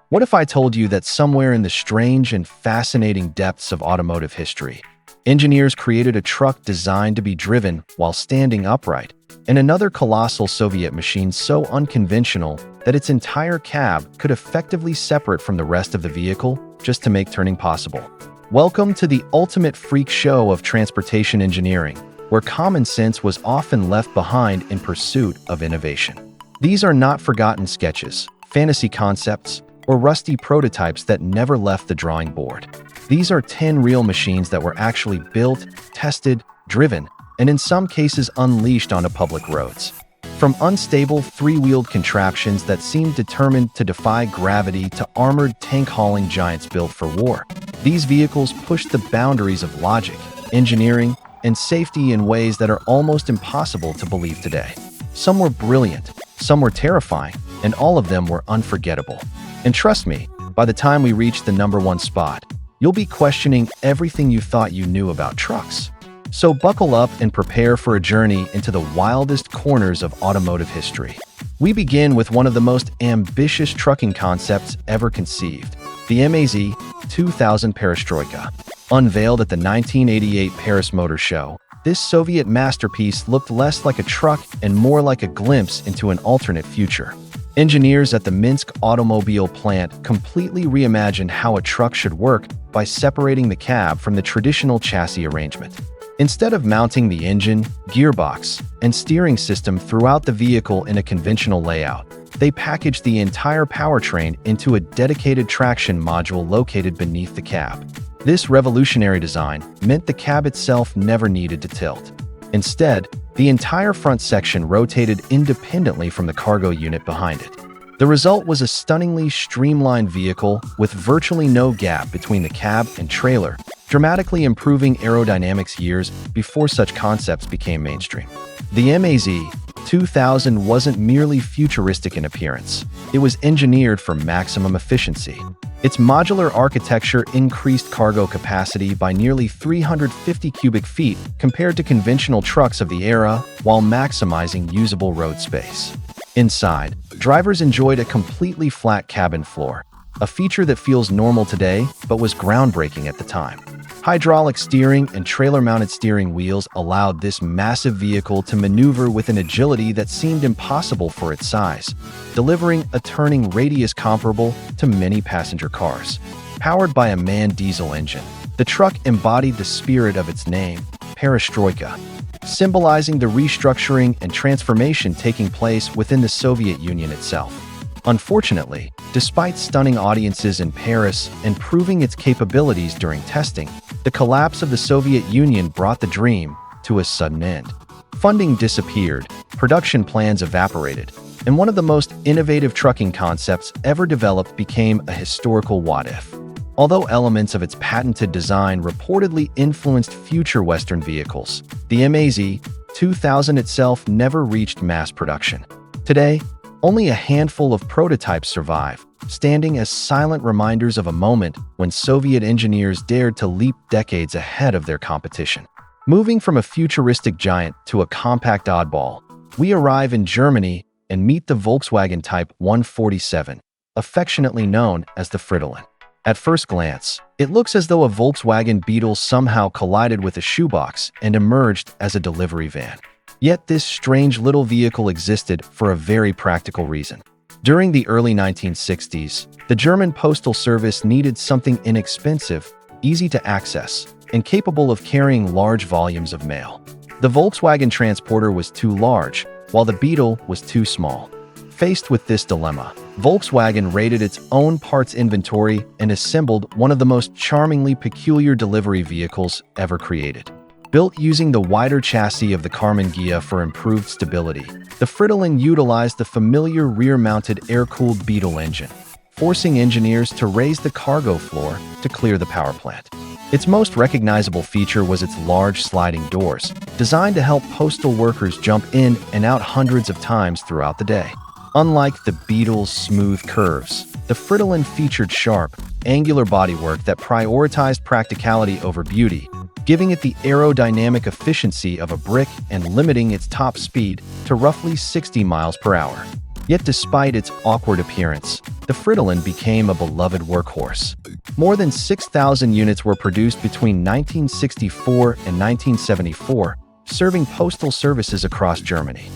What if I told you that somewhere in the strange and fascinating depths of automotive history, engineers created a truck designed to be driven while standing upright, and another colossal Soviet machine so unconventional that its entire cab could effectively separate from the rest of the vehicle just to make turning possible? Welcome to the ultimate freak show of transportation engineering, where common sense was often left behind in pursuit of innovation. These are not forgotten sketches, fantasy concepts, or rusty prototypes that never left the drawing board. These are 10 real machines that were actually built, tested, driven, and in some cases unleashed onto public roads. From unstable, three-wheeled contraptions that seemed determined to defy gravity to armored tank-hauling giants built for war, these vehicles pushed the boundaries of logic, engineering, and safety in ways that are almost impossible to believe today. Some were brilliant, some were terrifying, and all of them were unforgettable. And trust me, by the time we reach the #1 spot, you'll be questioning everything you thought you knew about trucks. So buckle up and prepare for a journey into the wildest corners of automotive history. We begin with one of the most ambitious trucking concepts ever conceived, the MAZ 2000 Perestroika. Unveiled at the 1988 Paris Motor Show, this Soviet masterpiece looked less like a truck and more like a glimpse into an alternate future. Engineers at the Minsk automobile plant completely reimagined how a truck should work by separating the cab from the traditional chassis arrangement. Instead of mounting the engine, gearbox, and steering system throughout the vehicle in a conventional layout, they packaged the entire powertrain into a dedicated traction module located beneath the cab. This revolutionary design meant the cab itself never needed to tilt. Instead, the entire front section rotated independently from the cargo unit behind it. The result was a stunningly streamlined vehicle with virtually no gap between the cab and trailer, dramatically improving aerodynamics years before such concepts became mainstream. The MAZ 2000 wasn't merely futuristic in appearance, it was engineered for maximum efficiency. Its modular architecture increased cargo capacity by nearly 350 cubic feet compared to conventional trucks of the era, while maximizing usable road space. Inside, drivers enjoyed a completely flat cabin floor, a feature that feels normal today but was groundbreaking at the time. Hydraulic steering and trailer-mounted steering wheels allowed this massive vehicle to maneuver with an agility that seemed impossible for its size, delivering a turning radius comparable to many passenger cars. Powered by a manned diesel engine, the truck embodied the spirit of its name, Perestroika, symbolizing the restructuring and transformation taking place within the Soviet Union itself. Unfortunately, despite stunning audiences in Paris and proving its capabilities during testing, the collapse of the Soviet Union brought the dream to a sudden end. Funding disappeared, production plans evaporated, and one of the most innovative trucking concepts ever developed became a historical what-if. Although elements of its patented design reportedly influenced future Western vehicles, the MAZ 2000 itself never reached mass production. Today, only a handful of prototypes survive, standing as silent reminders of a moment when Soviet engineers dared to leap decades ahead of their competition. Moving from a futuristic giant to a compact oddball, we arrive in Germany and meet the Volkswagen Type 147, affectionately known as the Fridolin. At first glance, it looks as though a Volkswagen Beetle somehow collided with a shoebox and emerged as a delivery van. Yet this strange little vehicle existed for a very practical reason. During the early 1960s, the German Postal Service needed something inexpensive, easy to access, and capable of carrying large volumes of mail. The Volkswagen Transporter was too large, while the Beetle was too small. Faced with this dilemma, Volkswagen raided its own parts inventory and assembled one of the most charmingly peculiar delivery vehicles ever created. Built using the wider chassis of the Karmann Ghia for improved stability, the Fridolin utilized the familiar rear-mounted air-cooled Beetle engine, forcing engineers to raise the cargo floor to clear the power plant. Its most recognizable feature was its large sliding doors, designed to help postal workers jump in and out hundreds of times throughout the day. Unlike the Beetle's smooth curves, the Fridolin featured sharp, angular bodywork that prioritized practicality over beauty, giving it the aerodynamic efficiency of a brick and limiting its top speed to roughly 60 miles per hour. Yet despite its awkward appearance, the Fridolin became a beloved workhorse. More than 6,000 units were produced between 1964 and 1974, serving postal services across Germany.